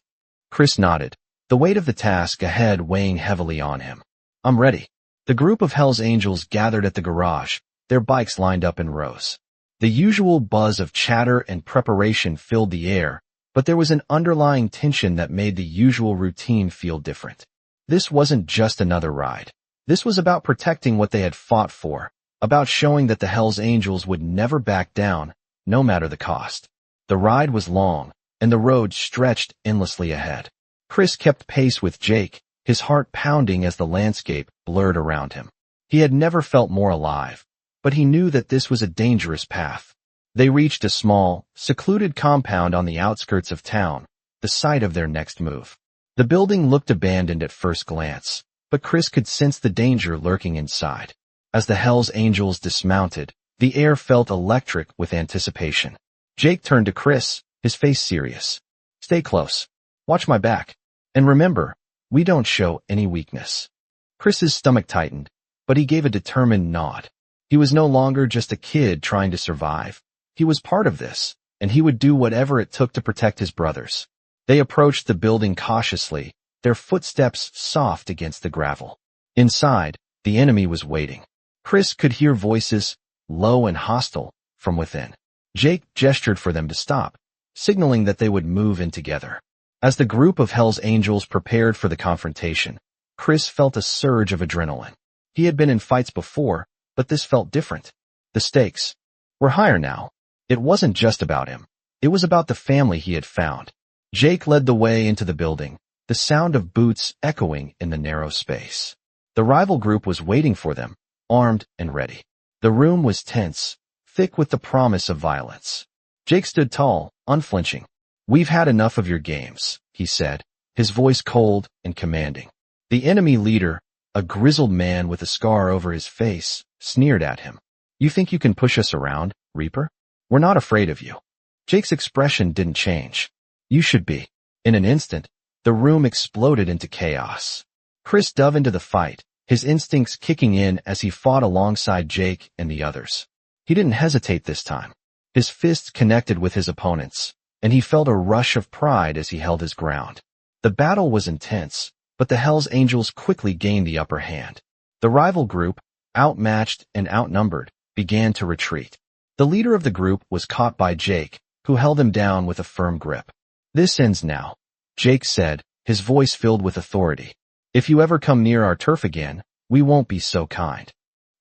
Chris nodded, the weight of the task ahead weighing heavily on him. "I'm ready." The group of Hells Angels gathered at the garage, their bikes lined up in rows. The usual buzz of chatter and preparation filled the air, but there was an underlying tension that made the usual routine feel different. This wasn't just another ride. This was about protecting what they had fought for, about showing that the Hells Angels would never back down, no matter the cost. The ride was long, and the road stretched endlessly ahead. Chris kept pace with Jake, his heart pounding as the landscape blurred around him. He had never felt more alive, but he knew that this was a dangerous path. They reached a small, secluded compound on the outskirts of town, the site of their next move. The building looked abandoned at first glance, but Chris could sense the danger lurking inside. As the Hells Angels dismounted, the air felt electric with anticipation. Jake turned to Chris, his face serious. "Stay close. Watch my back. And remember, we don't show any weakness." Chris's stomach tightened, but he gave a determined nod. He was no longer just a kid trying to survive. He was part of this, and he would do whatever it took to protect his brothers. They approached the building cautiously, their footsteps soft against the gravel. Inside, the enemy was waiting. Chris could hear voices, low and hostile, from within. Jake gestured for them to stop, signaling that they would move in together. As the group of Hells Angels prepared for the confrontation, Chris felt a surge of adrenaline. He had been in fights before, but this felt different. The stakes were higher now. It wasn't just about him. It was about the family he had found. Jake led the way into the building, the sound of boots echoing in the narrow space. The rival group was waiting for them, armed and ready. The room was tense, thick with the promise of violence. Jake stood tall, unflinching. "We've had enough of your games," he said, his voice cold and commanding. The enemy leader, a grizzled man with a scar over his face, sneered at him. "You think you can push us around, Reaper? We're not afraid of you." Jake's expression didn't change. "You should be." In an instant, the room exploded into chaos. Chris dove into the fight, his instincts kicking in as he fought alongside Jake and the others. He didn't hesitate this time. His fists connected with his opponent's, and he felt a rush of pride as he held his ground. The battle was intense, but the Hells Angels quickly gained the upper hand. The rival group, outmatched and outnumbered, began to retreat. The leader of the group was caught by Jake, who held him down with a firm grip. "This ends now," Jake said, his voice filled with authority. "If you ever come near our turf again, We won't be so kind.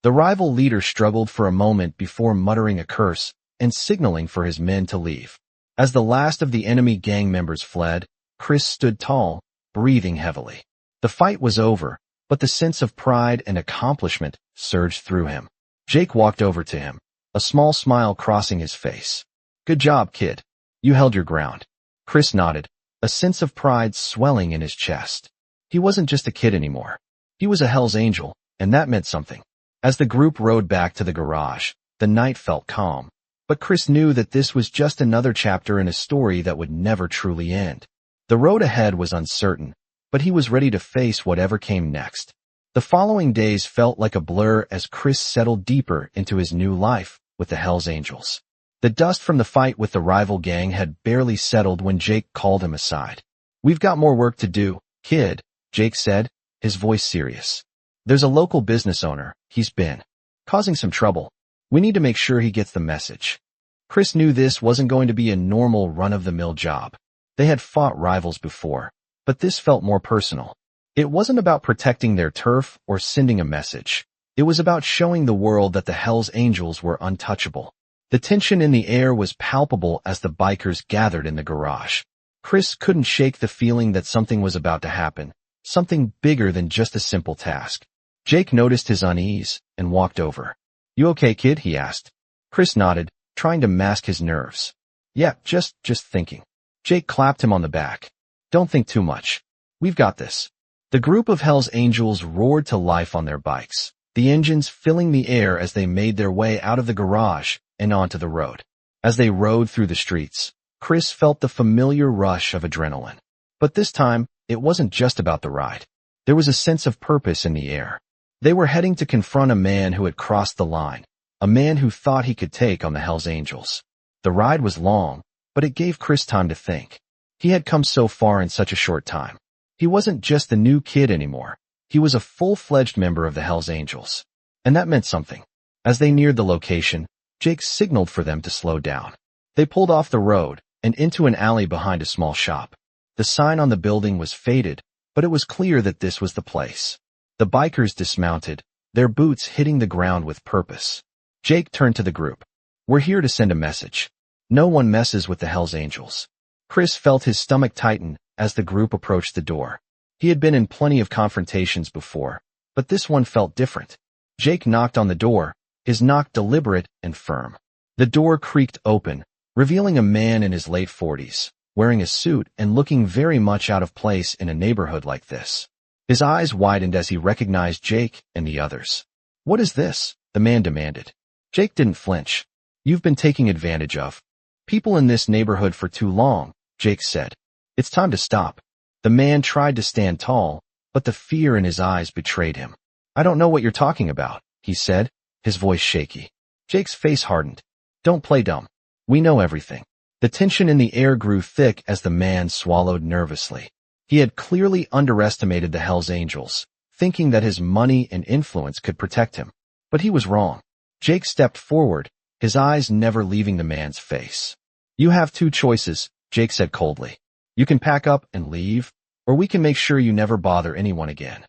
The rival leader struggled for a moment before muttering a curse and signaling for his men to leave. As the last of the enemy gang members fled, Chris stood tall, breathing heavily. The fight was over, but the sense of pride and accomplishment surged through him. Jake walked over to him, a small smile crossing his face. Good job, kid. You held your ground. Chris nodded, a sense of pride swelling in his chest. He wasn't just a kid anymore. He was a Hell's Angel, and that meant something. As the group rode back to the garage, the night felt calm. But Chris knew that this was just another chapter in a story that would never truly end. The road ahead was uncertain, but he was ready to face whatever came next. The following days felt like a blur as Chris settled deeper into his new life with the Hell's Angels. The dust from the fight with the rival gang had barely settled when Jake called him aside. We've got more work to do, kid, Jake said, his voice serious. There's a local business owner. He's been causing some trouble. We need to make sure he gets the message. Chris knew this wasn't going to be a normal run-of-the-mill job. They had fought rivals before, but this felt more personal. It wasn't about protecting their turf or sending a message. It was about showing the world that the Hell's Angels were untouchable. The tension in the air was palpable as the bikers gathered in the garage. Chris couldn't shake the feeling that something was about to happen, something bigger than just a simple task. Jake noticed his unease and walked over. You okay, kid? He asked. Chris nodded, trying to mask his nerves. Yeah, just thinking. Jake clapped him on the back. Don't think too much. We've got this. The group of Hell's Angels roared to life on their bikes, the engines filling the air as they made their way out of the garage and onto the road. As they rode through the streets, Chris felt the familiar rush of adrenaline. But this time, it wasn't just about the ride. There was a sense of purpose in the air. They were heading to confront a man who had crossed the line, a man who thought he could take on the Hell's Angels. The ride was long, but it gave Chris time to think. He had come so far in such a short time. He wasn't just a new kid anymore. He was a full-fledged member of the Hell's Angels. And that meant something. As they neared the location, Jake signaled for them to slow down. They pulled off the road and into an alley behind a small shop. The sign on the building was faded, but it was clear that this was the place. The bikers dismounted, their boots hitting the ground with purpose. Jake turned to the group. We're here to send a message. No one messes with the Hell's Angels. Chris felt his stomach tighten as the group approached the door. He had been in plenty of confrontations before, but this one felt different. Jake knocked on the door, his knock deliberate and firm. The door creaked open, revealing a man in his late 40s, wearing a suit and looking very much out of place in a neighborhood like this. His eyes widened as he recognized Jake and the others. What is this? The man demanded. Jake didn't flinch. You've been taking advantage of people in this neighborhood for too long, Jake said. It's time to stop. The man tried to stand tall, but the fear in his eyes betrayed him. I don't know what you're talking about, he said, his voice shaky. Jake's face hardened. Don't play dumb. We know everything. The tension in the air grew thick as the man swallowed nervously. He had clearly underestimated the Hell's Angels, thinking that his money and influence could protect him. But he was wrong. Jake stepped forward, his eyes never leaving the man's face. You have two choices, Jake said coldly. You can pack up and leave, or we can make sure you never bother anyone again.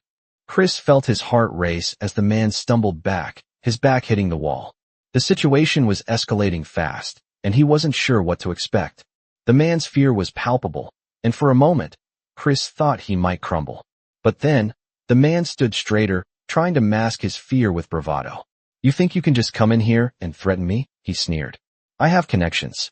Chris felt his heart race as the man stumbled back, his back hitting the wall. The situation was escalating fast, and he wasn't sure what to expect. The man's fear was palpable, and for a moment, Chris thought he might crumble. But then, the man stood straighter, trying to mask his fear with bravado. You think you can just come in here and threaten me? He sneered. I have connections.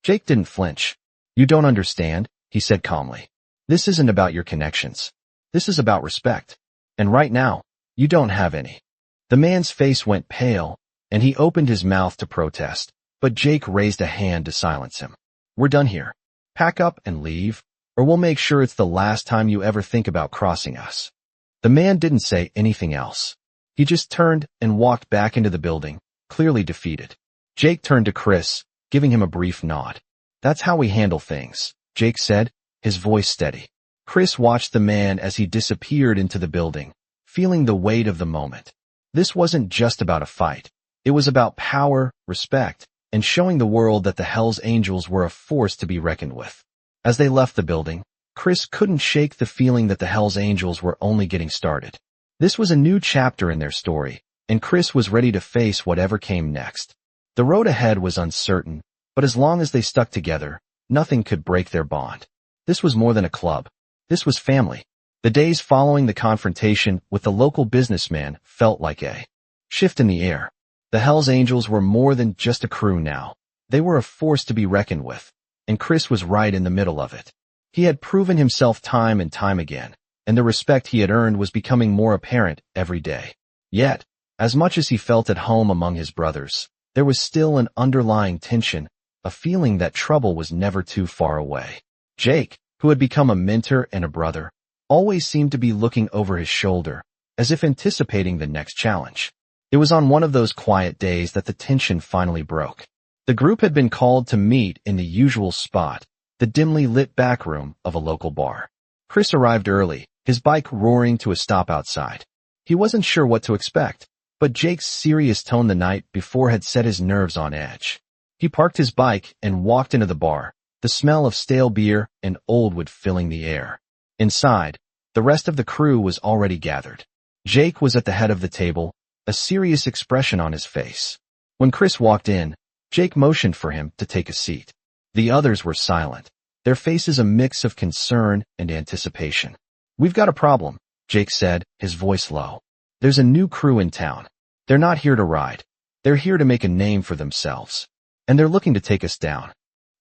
Jake didn't flinch. You don't understand, he said calmly. This isn't about your connections. This is about respect. And right now, you don't have any. The man's face went pale, and he opened his mouth to protest, but Jake raised a hand to silence him. We're done here. Pack up and leave, or we'll make sure it's the last time you ever think about crossing us. The man didn't say anything else. He just turned and walked back into the building, clearly defeated. Jake turned to Chris, giving him a brief nod. That's how we handle things, Jake said, his voice steady. Chris watched the man as he disappeared into the building, feeling the weight of the moment. This wasn't just about a fight. It was about power, respect, and showing the world that the Hell's Angels were a force to be reckoned with. As they left the building, Chris couldn't shake the feeling that the Hell's Angels were only getting started. This was a new chapter in their story, and Chris was ready to face whatever came next. The road ahead was uncertain, but as long as they stuck together, nothing could break their bond. This was more than a club. This was family. The days following the confrontation with the local businessman felt like a shift in the air. The Hells Angels were more than just a crew now. They were a force to be reckoned with, and Chris was right in the middle of it. He had proven himself time and time again, and the respect he had earned was becoming more apparent every day. Yet, as much as he felt at home among his brothers, there was still an underlying tension, a feeling that trouble was never too far away. Jake, who had become a mentor and a brother, always seemed to be looking over his shoulder, as if anticipating the next challenge. It was on one of those quiet days that the tension finally broke. The group had been called to meet in the usual spot, the dimly lit back room of a local bar. Chris arrived early, his bike roaring to a stop outside. He wasn't sure what to expect, but Jake's serious tone the night before had set his nerves on edge. He parked his bike and walked into the bar, the smell of stale beer and old wood filling the air. Inside, the rest of the crew was already gathered. Jake was at the head of the table, a serious expression on his face. When Chris walked in, Jake motioned for him to take a seat. The others were silent, their faces a mix of concern and anticipation. "We've got a problem," Jake said, his voice low. "There's a new crew in town. They're not here to ride. They're here to make a name for themselves. And they're looking to take us down."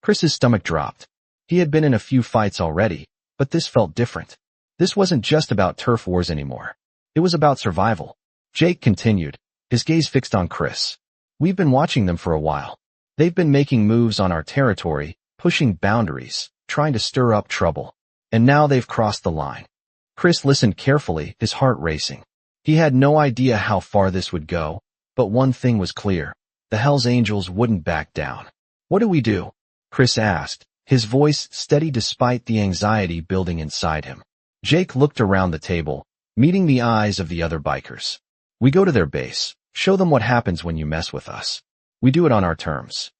Chris's stomach dropped. He had been in a few fights already, but this felt different. This wasn't just about turf wars anymore. It was about survival. Jake continued, his gaze fixed on Chris. "We've been watching them for a while. They've been making moves on our territory, pushing boundaries, trying to stir up trouble. And now they've crossed the line." Chris listened carefully, his heart racing. He had no idea how far this would go, but one thing was clear. The Hells Angels wouldn't back down. "What do we do?" Chris asked, his voice steady despite the anxiety building inside him. Jake looked around the table, meeting the eyes of the other bikers. "We go to their base, show them what happens when you mess with us. We do it on our terms."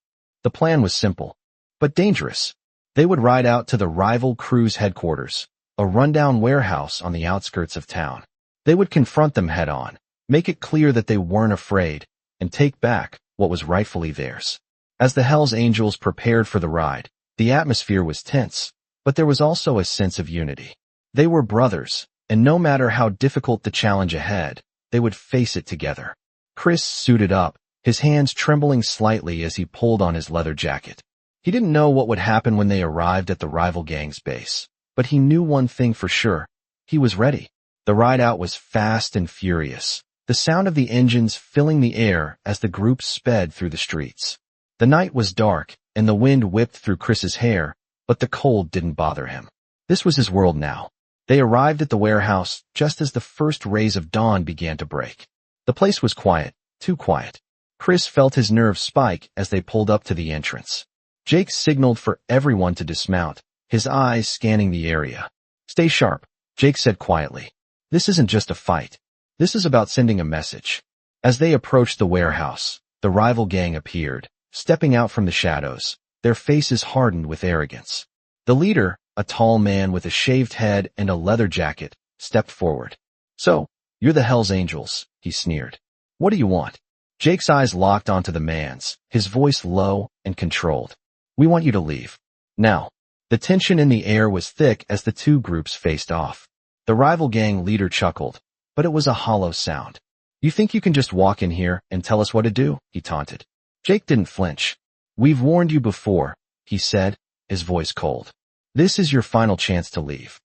The plan was simple, but dangerous. They would ride out to the rival crew's headquarters, a rundown warehouse on the outskirts of town. They would confront them head-on, make it clear that they weren't afraid, and take back what was rightfully theirs. As the Hells Angels prepared for the ride, the atmosphere was tense, but there was also a sense of unity. They were brothers, and no matter how difficult the challenge ahead, they would face it together. Chris suited up, his hands trembling slightly as he pulled on his leather jacket. He didn't know what would happen when they arrived at the rival gang's base, but he knew one thing for sure. He was ready. The ride out was fast and furious, the sound of the engines filling the air as the group sped through the streets. The night was dark, and the wind whipped through Chris's hair, but the cold didn't bother him. This was his world now. They arrived at the warehouse just as the first rays of dawn began to break. The place was quiet, too quiet. Chris felt his nerves spike as they pulled up to the entrance. Jake signaled for everyone to dismount, his eyes scanning the area. "Stay sharp," Jake said quietly. "This isn't just a fight. This is about sending a message." As they approached the warehouse, the rival gang appeared, stepping out from the shadows, their faces hardened with arrogance. The leader, a tall man with a shaved head and a leather jacket, stepped forward. "So, you're the Hells Angels," he sneered. "What do you want?" Jake's eyes locked onto the man's, his voice low and controlled. "We want you to leave. Now." The tension in the air was thick as the two groups faced off. The rival gang leader chuckled, but it was a hollow sound. "You think you can just walk in here and tell us what to do?" he taunted. Jake didn't flinch. "We've warned you before," he said, his voice cold. "This is your final chance to leave."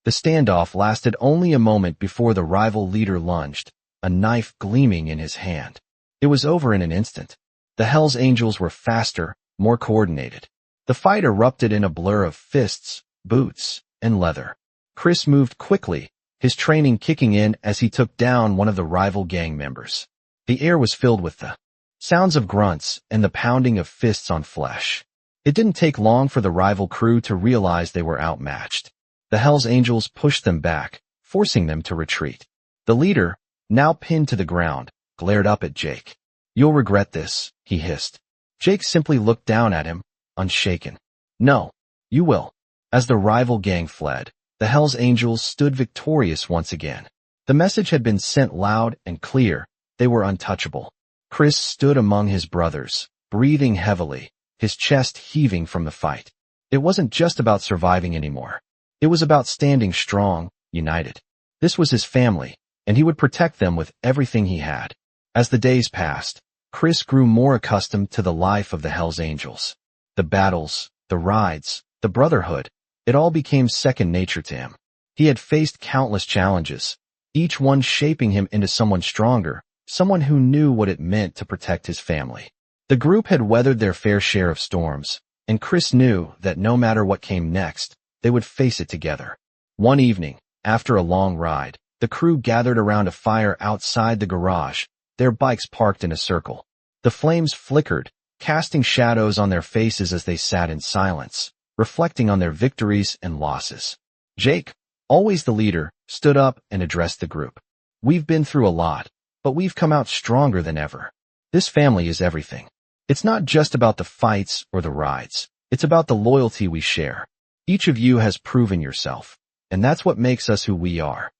The standoff lasted only a moment before the rival leader lunged, a knife gleaming in his hand. It was over in an instant. The Hells Angels were faster, more coordinated. The fight erupted in a blur of fists, boots, and leather. Chris moved quickly, his training kicking in as he took down one of the rival gang members. The air was filled with the sounds of grunts and the pounding of fists on flesh. It didn't take long for the rival crew to realize they were outmatched. The Hells Angels pushed them back, forcing them to retreat. The leader, now pinned to the ground, glared up at Jake. "You'll regret this," he hissed. Jake simply looked down at him, unshaken. "No, you will." As the rival gang fled, the Hells Angels stood victorious once again. The message had been sent loud and clear. They were untouchable. Chris stood among his brothers, breathing heavily, his chest heaving from the fight. It wasn't just about surviving anymore. It was about standing strong, united. This was his family, and he would protect them with everything he had. As the days passed, Chris grew more accustomed to the life of the Hells Angels. The battles, the rides, the brotherhood, it all became second nature to him. He had faced countless challenges, each one shaping him into someone stronger, someone who knew what it meant to protect his family. The group had weathered their fair share of storms, and Chris knew that no matter what came next, they would face it together. One evening, after a long ride, the crew gathered around a fire outside the garage, their bikes parked in a circle. The flames flickered, casting shadows on their faces as they sat in silence, reflecting on their victories and losses. Jake, always the leader, stood up and addressed the group. "We've been through a lot, but we've come out stronger than ever. This family is everything. It's not just about the fights or the rides. It's about the loyalty we share. Each of you has proven yourself, and that's what makes us who we are."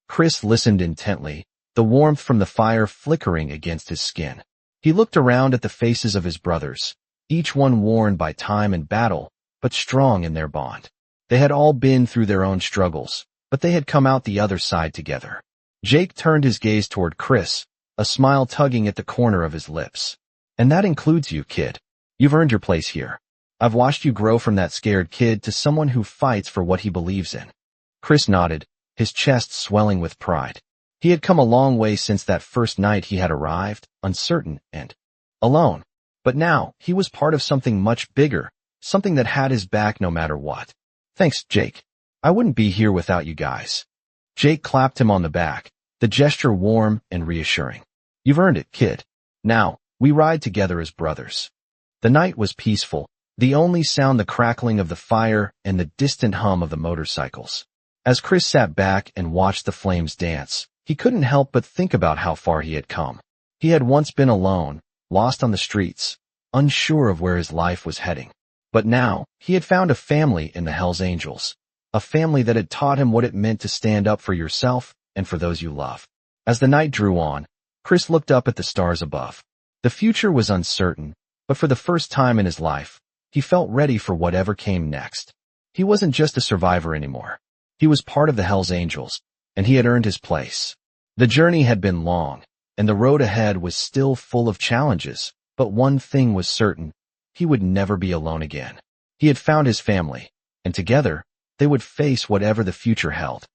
Chris listened intently, the warmth from the fire flickering against his skin. He looked around at the faces of his brothers, each one worn by time and battle, but strong in their bond. They had all been through their own struggles, but they had come out the other side together. Jake turned his gaze toward Chris, a smile tugging at the corner of his lips. "And that includes you, kid. You've earned your place here. I've watched you grow from that scared kid to someone who fights for what he believes in." Chris nodded, his chest swelling with pride. He had come a long way since that first night he had arrived, uncertain and alone. But now, he was part of something much bigger, something that had his back no matter what. "Thanks, Jake. I wouldn't be here without you guys." Jake clapped him on the back, the gesture warm and reassuring. "You've earned it, kid. Now, we ride together as brothers." The night was peaceful, the only sound the crackling of the fire and the distant hum of the motorcycles. As Chris sat back and watched the flames dance, he couldn't help but think about how far he had come. He had once been alone, lost on the streets, unsure of where his life was heading. But now, he had found a family in the Hells Angels, a family that had taught him what it meant to stand up for yourself and for those you love. As the night drew on, Chris looked up at the stars above. The future was uncertain, but for the first time in his life, he felt ready for whatever came next. He wasn't just a survivor anymore. He was part of the Hells Angels, and he had earned his place. The journey had been long, and the road ahead was still full of challenges, but one thing was certain: he would never be alone again. He had found his family, and together, they would face whatever the future held.